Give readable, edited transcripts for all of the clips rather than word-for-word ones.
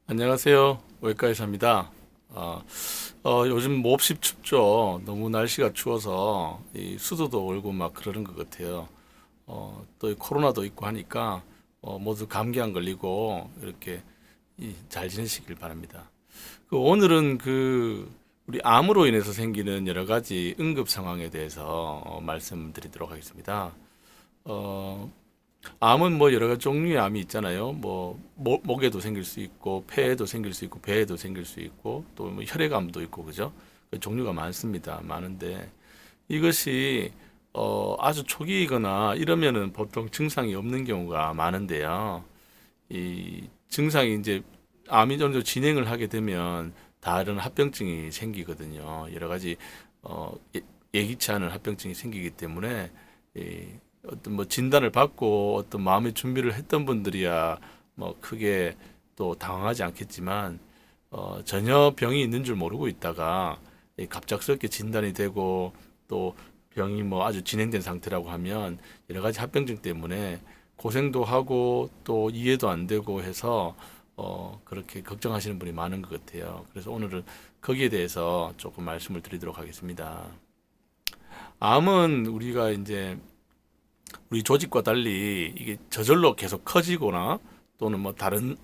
안녕하세요. 외과 의사입니다. 어, 요즘 몹시 춥죠. 너무 날씨가 추워서 이 수도도 얼고 막 그러는 것 같아요. 또이 코로나도 있고 하니까 모두 감기 안 걸리고 이렇게 잘 지내시길 바랍니다. 오늘은 우리 암으로 인해서 생기는 여러 가지 응급 상황에 대해서 말씀드리도록 하겠습니다. 어, 암은 뭐 여러 가지 종류의 암이 있잖아요. 뭐 목에도 생길 수 있고 폐에도 생길 수 있고 배에도 생길 수 있고 또 뭐 혈액암도 있고 그죠? 그 종류가 많습니다. 많은데 이것이 아주 초기이거나 이러면은 보통 증상이 없는 경우가 많은데요. 이 증상이 이제 암이 어느 정도 진행을 하게 되면 다른 합병증이 생기거든요. 여러 가지 예기치 않은 합병증이 생기기 때문에 이 어떤 뭐 진단을 받고 어떤 마음의 준비를 했던 분들이야 뭐 크게 또 당황하지 않겠지만 전혀 병이 있는 줄 모르고 있다가 갑작스럽게 진단이 되고 또 병이 뭐 아주 진행된 상태라고 하면 여러 가지 합병증 때문에 고생도 하고 또 이해도 안 되고 해서 그렇게 걱정하시는 분이 많은 것 같아요. 그래서 오늘은 거기에 대해서 조금 말씀을 드리도록 하겠습니다. 암은 우리가 이제 우리 조직과 달리 이게 저절로 계속 커지거나 또는 뭐 다른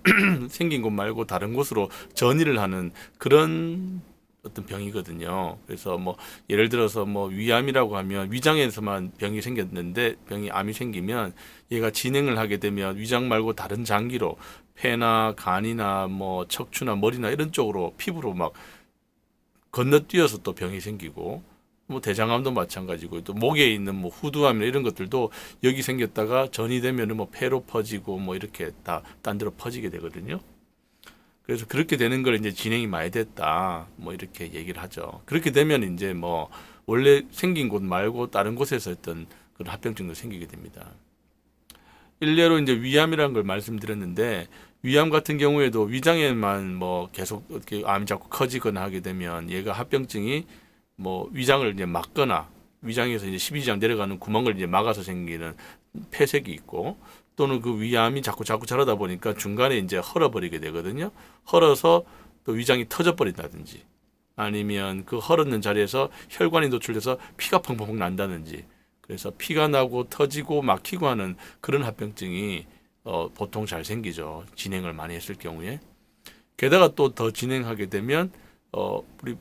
생긴 곳 말고 다른 곳으로 전이를 하는 그런 어떤 병이거든요. 그래서 뭐 예를 들어서 뭐 위암이라고 하면 위장에서만 병이 생겼는데 병이 암이 생기면 얘가 진행을 하게 되면 위장 말고 다른 장기로 폐나 간이나 뭐 척추나 머리나 이런 쪽으로 피부로 막 건너뛰어서 또 병이 생기고 뭐 대장암도 마찬가지고 또 목에 있는 뭐 후두암이나 이런 것들도 여기 생겼다가 전이 되면은 뭐 폐로 퍼지고 뭐 이렇게 다 딴 데로 퍼지게 되거든요. 그래서 그렇게 되는 걸 이제 진행이 많이 됐다 뭐 이렇게 얘기를 하죠. 그렇게 되면 이제 뭐 원래 생긴 곳 말고 다른 곳에서 했던 그런 합병증도 생기게 됩니다. 일례로 이제 위암이라는 걸 말씀드렸는데 위암 같은 경우에도 위장에만 뭐 계속 이렇게 암이 자꾸 커지거나 하게 되면 얘가 합병증이 뭐 위장을 이제 막거나 위장에서 이제 십이지장 내려가는 구멍을 이제 막아서 생기는 폐색이 있고 또는 그 위암이 자꾸 자라다 보니까 중간에 이제 헐어버리게 되거든요. 헐어서 또 위장이 터져버린다든지 아니면 그 헐었는 자리에서 혈관이 노출돼서 피가 펑펑 난다든지 그래서 피가 나고 터지고 막히고 하는 그런 합병증이 보통 잘 생기죠. 진행을 많이 했을 경우에. 게다가 또 더 진행하게 되면 우리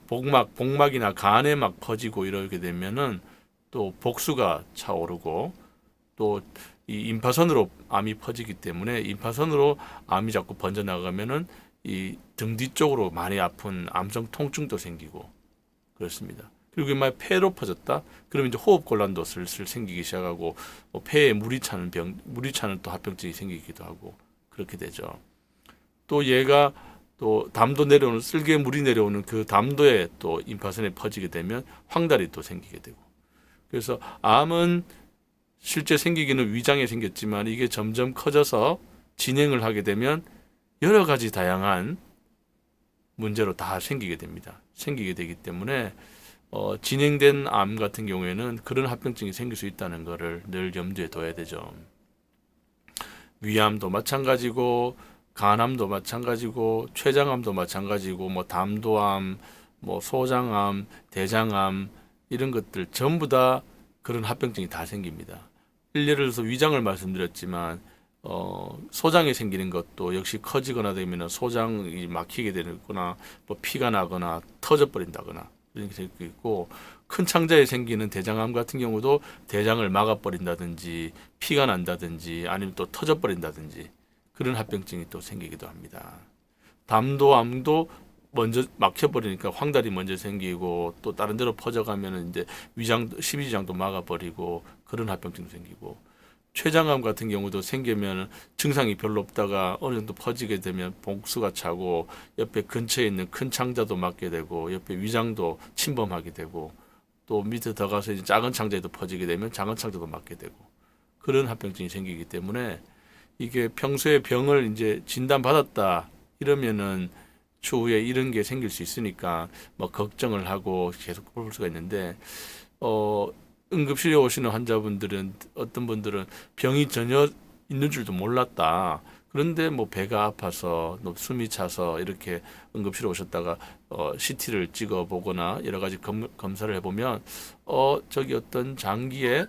복막이나 간에 막 퍼지고 이러게 되면은 또 복수가 차오르고 또 이 임파선으로 암이 퍼지기 때문에 임파선으로 암이 자꾸 번져 나가면은 이 등 뒤쪽으로 많이 아픈 암성 통증도 생기고 그렇습니다. 그리고 막 폐로 퍼졌다. 그러면 이제 호흡 곤란도 슬슬 생기기 시작하고 폐에 물이 차는 또 합병증이 생기기도 하고 그렇게 되죠. 또 얘가 또 담도 내려오는 쓸개 물이 내려오는 그 담도에 또 임파선에 퍼지게 되면 황달이 또 생기게 되고 그래서 암은 실제 생기기는 위장에 생겼지만 이게 점점 커져서 진행을 하게 되면 여러 가지 다양한 문제로 다 생기게 됩니다. 생기게 되기 때문에 진행된 암 같은 경우에는 그런 합병증이 생길 수 있다는 것을 늘 염두에 둬야 되죠. 위암도 마찬가지고 간암도 마찬가지고 췌장암도 마찬가지고 뭐 담도암, 뭐 소장암, 대장암 이런 것들 전부 다 그런 합병증이 다 생깁니다. 예를 들어서 위장을 말씀드렸지만 소장이 생기는 것도 역시 커지거나 되면 소장이 막히게 되거나 뭐 피가 나거나 터져버린다거나 이런 게 생길 수 있고 큰 창자에 생기는 대장암 같은 경우도 대장을 막아버린다든지 피가 난다든지 아니면 또 터져버린다든지 그런 합병증이 또 생기기도 합니다. 담도암도 먼저 막혀버리니까 황달이 먼저 생기고 또 다른 데로 퍼져가면은 이제 십이지장도 막아버리고 그런 합병증도 생기고 췌장암 같은 경우도 생기면 증상이 별로 없다가 어느 정도 퍼지게 되면 복수가 차고 옆에 근처에 있는 큰 창자도 막게 되고 옆에 위장도 침범하게 되고 또 밑에 더 가서 이제 작은 창자에도 퍼지게 되면 작은 창자도 막게 되고 그런 합병증이 생기기 때문에 이게 평소에 병을 이제 진단받았다 이러면은 추후에 이런 게 생길 수 있으니까 뭐 걱정을 하고 계속 볼 수가 있는데 어 응급실에 오시는 환자분들은 어떤 분들은 병이 전혀 있는 줄도 몰랐다. 그런데 뭐 배가 아파서 또 숨이 차서 이렇게 응급실에 오셨다가 CT를 찍어 보거나 여러 가지 검사를 해보면 저기 어떤 장기에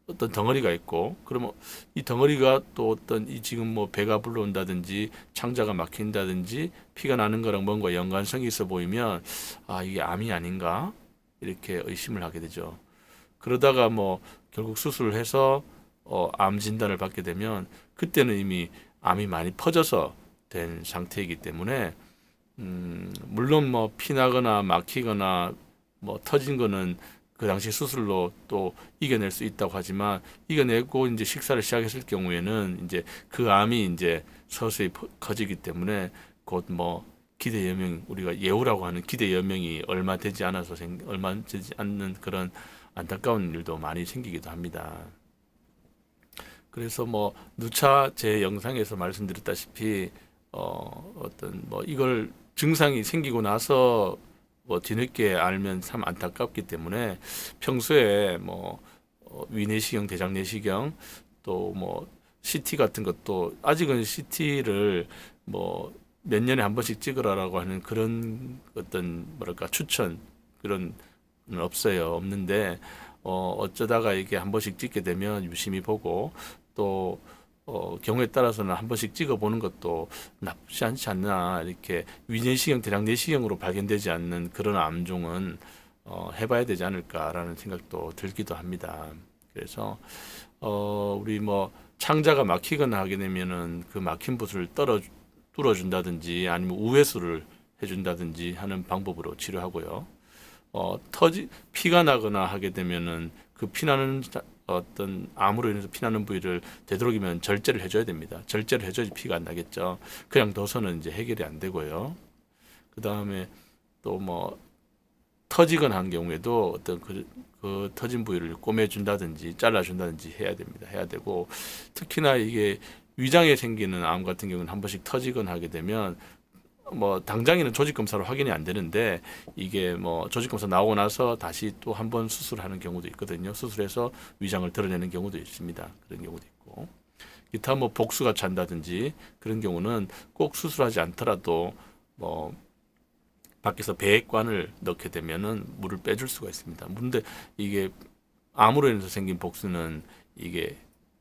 어떤 덩어리가 있고, 그러면 이 덩어리가 또 어떤 이 지금 뭐 배가 불러온다든지 창자가 막힌다든지 피가 나는 거랑 뭔가 연관성이 있어 보이면 이게 암이 아닌가 이렇게 의심을 하게 되죠. 그러다가 뭐 결국 수술을 해서 암 진단을 받게 되면 그때는 이미 암이 많이 퍼져서 된 상태이기 때문에 물론 뭐 피나거나 막히거나 뭐 터진 거는 그 당시 수술로 또 이겨낼 수 있다고 하지만 이겨내고 이제 식사를 시작했을 경우에는 이제 그 암이 이제 서서히 커지기 때문에 곧 뭐 기대 여명, 우리가 예후라고 하는 기대 여명이 얼마 되지 않아서 얼마 되지 않는 그런 안타까운 일도 많이 생기기도 합니다. 그래서 뭐 누차 제 영상에서 말씀드렸다시피 어떤 뭐 이걸 증상이 생기고 나서 뭐 뒤늦게 알면 참 안타깝기 때문에 평소에 뭐 위내시경, 대장내시경 또 뭐 CT 같은 것도 아직은 CT를 뭐 몇 년에 한 번씩 찍으라라고 하는 그런 어떤 뭐랄까 추천 그런 없어요. 없는데 어쩌다가 이게 한 번씩 찍게 되면 유심히 보고 또 경우에 따라서는 한 번씩 찍어보는 것도 나쁘지 않지 않나, 이렇게 위내시경, 대장내시경으로 발견되지 않는 그런 암종은 해봐야 되지 않을까라는 생각도 들기도 합니다. 그래서 우리 뭐 창자가 막히거나 하게 되면은 그 막힌 붓을 뚫어준다든지 아니면 우회수를 해준다든지 하는 방법으로 치료하고요. 피가 나거나 하게 되면은 그 피나는 어떤 암으로 인해서 피나는 부위를 되도록이면 절제를 해줘야 됩니다. 절제를 해줘야지 피가 안 나겠죠. 그냥 둬서는 이제 해결이 안 되고요. 그 다음에 또 뭐 터지거나 한 경우에도 어떤 그 터진 부위를 꼬매준다든지 잘라준다든지 해야 됩니다. 해야 되고, 특히나 이게 위장에 생기는 암 같은 경우는 한 번씩 터지거나 하게 되면 뭐 당장에는 조직 검사로 확인이 안 되는데 이게 뭐 조직 검사 나오고 나서 다시 또 한 번 수술하는 경우도 있거든요. 수술해서 위장을 드러내는 경우도 있습니다. 그런 경우도 있고, 기타 뭐 복수가 찬다든지 그런 경우는 꼭 수술하지 않더라도 뭐 밖에서 배액관을 넣게 되면은 물을 빼줄 수가 있습니다. 근데 이게 암으로 인해서 생긴 복수는 이게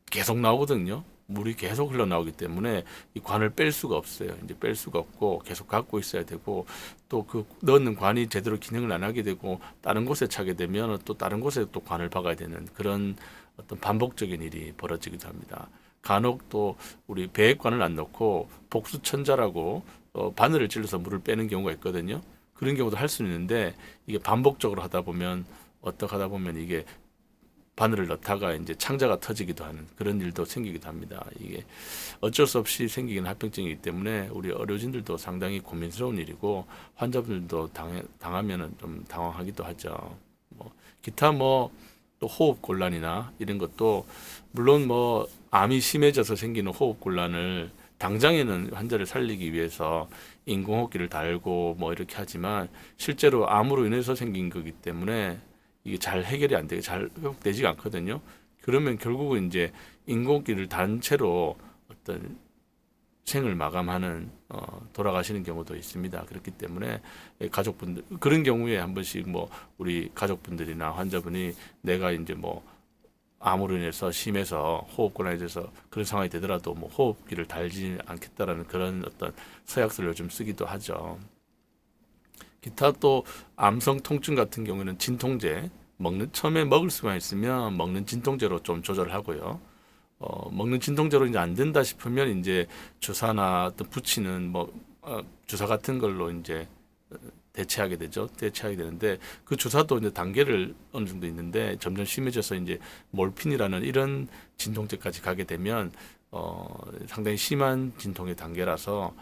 계속 나오거든요. 물이 계속 흘러나오기 때문에 이 관을 뺄 수가 없어요. 이제 뺄 수가 없고 계속 갖고 있어야 되고, 또 그 넣는 관이 제대로 기능을 안 하게 되고 다른 곳에 차게 되면 또 다른 곳에 또 관을 박아야 되는 그런 어떤 반복적인 일이 벌어지기도 합니다. 간혹 또 우리 배액관을 안 넣고 복수천자라고 바늘을 찔러서 물을 빼는 경우가 있거든요. 그런 경우도 할 수는 있는데 이게 반복적으로 하다 보면 이게 바늘을 넣다가 이제 창자가 터지기도 하는 그런 일도 생기기도 합니다. 이게 어쩔 수 없이 생기는 합병증이기 때문에 우리 의료진들도 상당히 고민스러운 일이고 환자분들도 당하면은 좀 당황하기도 하죠. 뭐 기타 뭐 또 호흡 곤란이나 이런 것도 물론 뭐 암이 심해져서 생기는 호흡 곤란을 당장에는 환자를 살리기 위해서 인공호흡기를 달고 뭐 이렇게 하지만 실제로 암으로 인해서 생긴 거기 때문에 이게 잘 해결이 안 되게 잘 회복되지가 않거든요. 그러면 결국은 이제 인공호흡기를 단 채로 어떤 생을 마감하는 돌아가시는 경우도 있습니다. 그렇기 때문에 가족분들 그런 경우에 한 번씩 뭐 우리 가족분들이나 환자분이 내가 이제 뭐 암으로 인해서 심해서 호흡곤란이 돼서 그런 상황이 되더라도 뭐 호흡기를 달지 않겠다라는 그런 어떤 서약서를 요즘 쓰기도 하죠. 기타 또 암성 통증 같은 경우는 진통제 처음에 먹을 수만 있으면 먹는 진통제로 좀 조절을 하고요. 먹는 진통제로 이제 안 된다 싶으면 이제 주사나 또 붙이는 뭐 주사 같은 걸로 이제 대체하게 되죠. 대체하게 되는데 그 주사도 이제 단계를 어느 정도 있는데 점점 심해져서 이제 몰핀이라는 이런 진통제까지 가게 되면 상당히 심한 진통의 단계라서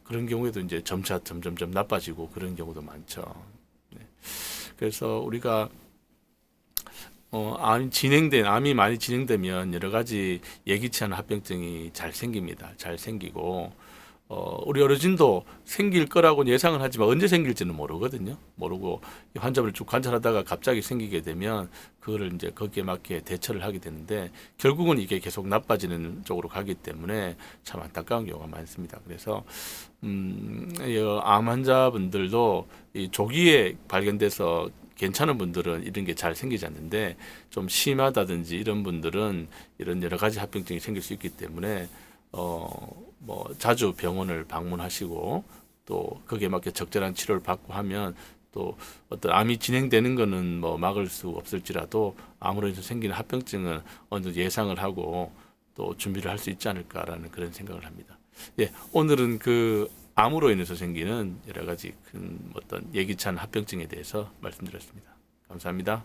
그런 경우에도 이제 점차 점점점 나빠지고 그런 경우도 많죠. 네. 그래서 우리가 암이 많이 진행되면 여러 가지 예기치 않은 합병증이 잘 생깁니다. 잘 생기고 우리 어르신도 생길 거라고 예상을 하지만 언제 생길지는 모르거든요. 모르고 이 환자를 쭉 관찰하다가 갑자기 생기게 되면 그거를 이제 거기에 맞게 대처를 하게 되는데 결국은 이게 계속 나빠지는 쪽으로 가기 때문에 참 안타까운 경우가 많습니다. 그래서 이 암 환자분들도 이 조기에 발견돼서 괜찮은 분들은 이런 게 잘 생기지 않는데 좀 심하다든지 이런 분들은 이런 여러 가지 합병증이 생길 수 있기 때문에 뭐 자주 병원을 방문하시고 또 거기에 맞게 적절한 치료를 받고 하면 또 어떤 암이 진행되는 거는 뭐 막을 수 없을지라도 암으로 인해서 생기는 합병증은 어느 정도 예상을 하고 또 준비를 할 수 있지 않을까라는 그런 생각을 합니다. 예, 오늘은 그 암으로 인해서 생기는 여러 가지 큰 어떤 예기치 않은 합병증에 대해서 말씀드렸습니다. 감사합니다.